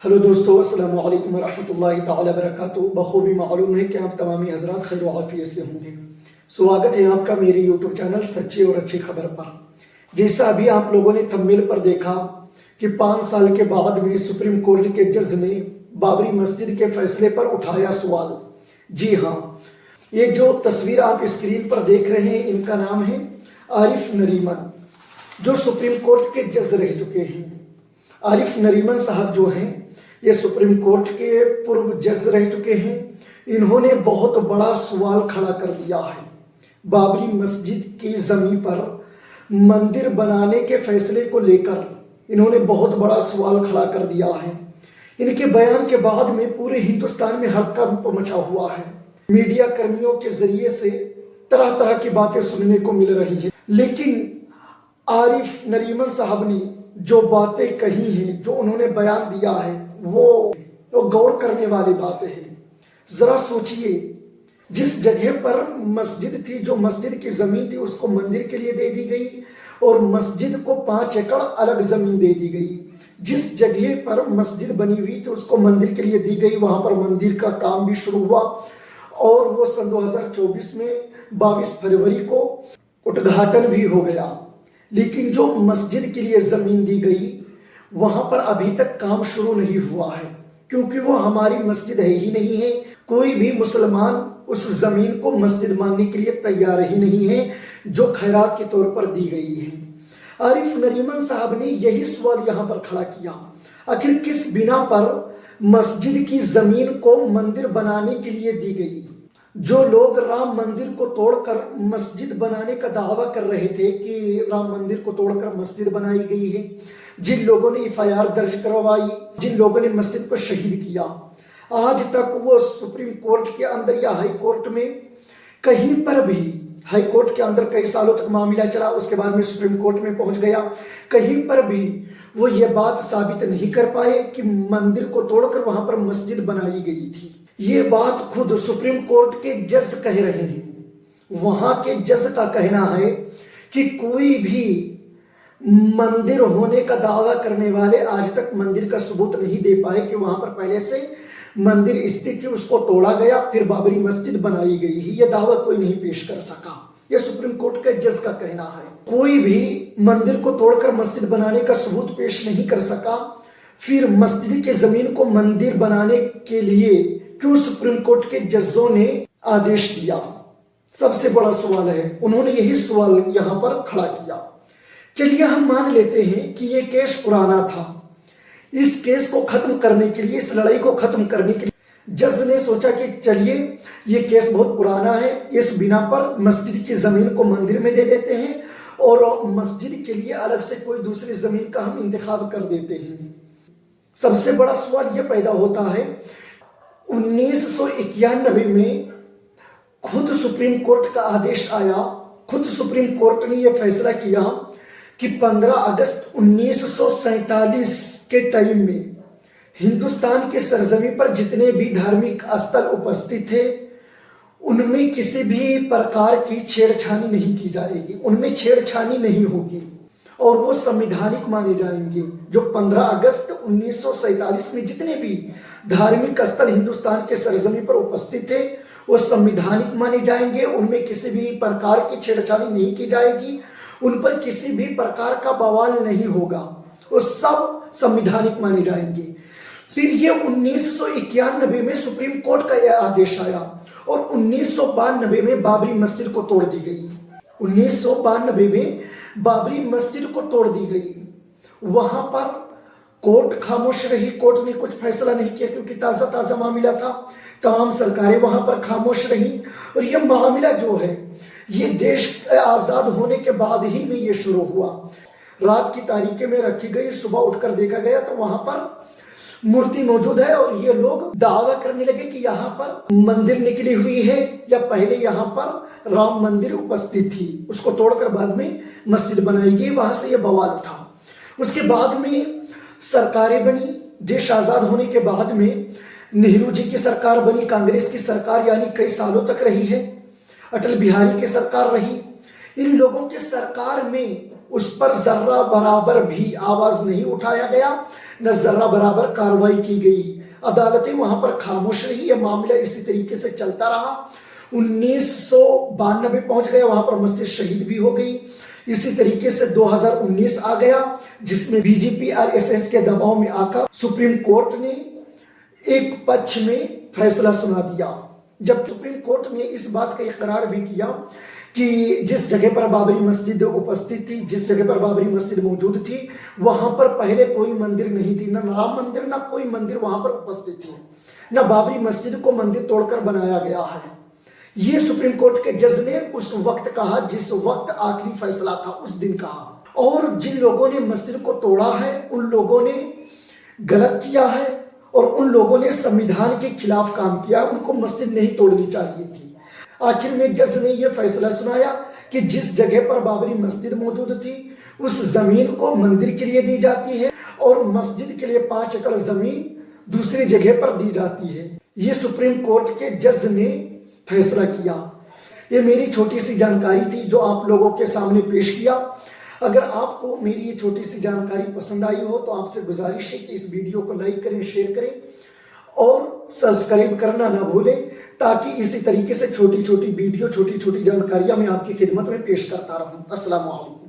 Hello दोस्तों, अस्सलाम वालेकुम रहमतुल्लाहि ताला बरकातुहू। बखूबी मालूम है कि आप तमामी हजरात खैर व आफियत से होंगे। स्वागत है आपका मेरे यूट्यूब चैनल सच्ची और अच्छी खबर पर। जैसा अभी आप लोगों ने थंबनेल पर देखा कि 5 साल के बाद में सुप्रीम कोर्ट के जज ने बाबरी मस्जिद के फैसले पर उठाया सवाल। जी हाँ, ये जो तस्वीर आप स्क्रीन पर देख रहे हैं, इनका नाम है आरिफ नरीमन, जो सुप्रीम कोर्ट के जज रह चुके हैं। आरिफ नरीमन साहब जो हैं, ये सुप्रीम कोर्ट के पूर्व जज रह चुके हैं। इन्होंने बहुत बड़ा सवाल खड़ा कर दिया है। बाबरी मस्जिद की जमीन पर मंदिर बनाने के फैसले को लेकर इन्होंने बहुत बड़ा सवाल खड़ा कर दिया है। इनके बयान के बाद में पूरे हिंदुस्तान में हड़कंप मचा हुआ है। मीडिया कर्मियों के जरिए से तरह तरह की बातें सुनने को मिल रही है, लेकिन आरिफ नरीमन साहब ने जो बातें कही हैं, जो उन्होंने बयान दिया है, वो गौर करने वाली बातें हैं। जरा सोचिए, जिस जगह पर मस्जिद थी, जो मस्जिद की जमीन थी, उसको मंदिर के लिए दे दी गई और मस्जिद को 5 एकड़ अलग जमीन दे दी गई। जिस जगह पर मस्जिद बनी हुई थी उसको मंदिर के लिए दी गई, वहां पर मंदिर का काम भी शुरू हुआ और वो सन 2024 में 22 फरवरी को उद्घाटन भी हो गया। लेकिन जो मस्जिद के लिए जमीन दी गई, वहां पर अभी तक काम शुरू नहीं हुआ है, क्योंकि वो हमारी मस्जिद है ही नहीं है। कोई भी मुसलमान उस जमीन को मस्जिद मानने के लिए तैयार ही नहीं है, जो खैरात के तौर पर दी गई है। आरिफ नरीमन साहब ने यही सवाल यहां पर खड़ा किया, आखिर किस बिना पर मस्जिद की जमीन को मंदिर बनाने के लिए दी गई। जो लोग राम मंदिर को तोड़कर मस्जिद बनाने का दावा कर रहे थे कि राम मंदिर को तोड़कर मस्जिद बनाई गई है, जिन लोगों ने एफआईआर दर्ज करवाई, जिन लोगों ने मस्जिद को शहीद किया, आज तक वो सुप्रीम कोर्ट के अंदर या हाई कोर्ट में कहीं पर भी, हाई कोर्ट के अंदर कई सालों तक मामला चला, उसके बाद में सुप्रीम कोर्ट में पहुंच गया, कहीं पर भी वो ये बात साबित नहीं कर पाए कि मंदिर को तोड़कर वहां पर मस्जिद बनाई गई थी। ये बात खुद सुप्रीम कोर्ट के जज कह रहे हैं। वहां के जज का कहना है कि कोई भी मंदिर होने का दावा करने वाले आज तक मंदिर का सबूत नहीं दे पाए कि वहां पर पहले से मंदिर स्थित थी, उसको तोड़ा गया, फिर बाबरी मस्जिद बनाई गई है। यह दावा कोई नहीं पेश कर सका। यह सुप्रीम कोर्ट के जज का कहना है। कोई भी मंदिर को तोड़कर मस्जिद बनाने का सबूत पेश नहीं कर सका, फिर मस्जिद के जमीन को मंदिर बनाने के लिए क्यों सुप्रीम कोर्ट के जजों ने आदेश दिया? सबसे बड़ा सवाल है। उन्होंने यही सवाल यहां पर खड़ा किया। चलिए हम मान लेते हैं कि यह केस पुराना था। इस केस को खत्म करने के लिए, इस लड़ाई को खत्म करने के लिए जज ने सोचा कि चलिए ये केस बहुत पुराना है, इस बिना पर मस्जिद की जमीन को मंदिर में दे देते हैं और मस्जिद के लिए अलग से कोई दूसरी जमीन का हम इंतखाब कर देते हैं। सबसे बड़ा सवाल यह पैदा होता है, 1991 में खुद सुप्रीम कोर्ट का आदेश आया, खुद सुप्रीम कोर्ट ने यह फैसला किया कि 15 अगस्त 1947 के टाइम में हिंदुस्तान के सरजमी पर जितने भी धार्मिक स्थल उपस्थित थे, उनमें किसी भी प्रकार की छेड़छानी नहीं की जाएगी, उनमें छेड़छानी नहीं होगी और वो संवैधानिक माने जाएंगे। जो 15 अगस्त 1947 में जितने भी धार्मिक स्थल हिंदुस्तान के सरजमी पर उपस्थित थे, वो संवैधानिक माने जाएंगे, उनमें किसी भी प्रकार की छेड़छानी नहीं की जाएगी, उन पर किसी भी प्रकार का बवाल नहीं होगा, वो सब संवैधानिक माने जाएंगे। फिर ये 1991 में सुप्रीम कोर्ट का यह आदेश आया और 1992 में बाबरी मस्जिद को तोड़ दी गई। 1992 में बाबरी मस्जिद को तोड़ दी गई। वहां पर कोर्ट खामोश रही, कोर्ट ने कुछ फैसला नहीं किया क्योंकि ताजा ताजा मामला था। तमाम सरकारें वहां पर खामोश रही और यह मामला जो है, ये देश आजाद होने के बाद ही में ये शुरू हुआ। रात की तारीखें में रखी गई, सुबह उठकर देखा गया तो वहां पर मूर्ति मौजूद है और ये लोग दावा करने लगे कि यहाँ पर मंदिर निकली हुई है या पहले यहाँ पर राम मंदिर उपस्थित थी, उसको तोड़कर बाद में मस्जिद बनाई गई। वहां से ये बवाल उठा। उसके बाद में सरकारें बनी। देश आजाद होने के बाद में नेहरू जी की सरकार बनी, कांग्रेस की सरकार यानी कई सालों तक रही है, अटल बिहारी की सरकार रही। इन लोगों की सरकार में उस पर जर्रा बराबर भी आवाज नहीं उठाया गया, न जर्रा बराबर कार्रवाई की गई। अदालतें वहां पर खामोश रही, यह मामला इसी तरीके से चलता रहा। 1992 पहुंच गया, वहां पर मस्जिद शहीद भी हो गई। इसी तरीके से 2019 आ गया, जिसमें बीजेपी आरएसएस के दबाव में आकर सुप्रीम कोर्ट ने एक पक्ष में फैसला सुना दिया। जब सुप्रीम कोर्ट ने इस बात का इकरार भी किया कि जिस जगह पर बाबरी मस्जिद उपस्थित थी, जिस जगह पर बाबरी मस्जिद मौजूद थी, वहां पर पहले कोई मंदिर नहीं थी, ना राम मंदिर, ना कोई मंदिर वहां पर उपस्थित थी, ना बाबरी मस्जिद को मंदिर तोड़कर बनाया गया है। ये सुप्रीम कोर्ट के जज ने उस वक्त कहा, जिस वक्त आखिरी फैसला था, उस दिन कहा। और जिन लोगों ने मस्जिद को तोड़ा है, उन लोगों ने गलत किया है और उन लोगों ने संविधान के खिलाफ काम किया। उनको मस्जिद नहीं तोड़नी चाहिए थी। आखिर में जज ने यह फैसला सुनाया कि जिस जगह पर बाबरी मस्जिद मौजूद थी, उस जमीन को मंदिर के लिए दी जाती है और मस्जिद के लिए 5 एकड़ जमीन दूसरी जगह पर दी जाती है। ये सुप्रीम कोर्ट के जज ने फैसला किया। ये मेरी छोटी सी जानकारी थी जो आप लोगों के सामने पेश किया। अगर आपको मेरी ये छोटी सी जानकारी पसंद आई हो तो आपसे गुजारिश है कि इस वीडियो को लाइक करें, शेयर करें और सब्सक्राइब करना ना भूलें, ताकि इसी तरीके से छोटी छोटी वीडियो, छोटी छोटी जानकारियां मैं आपकी खिदमत में पेश करता रहूं। अस्सलाम वालेकुम।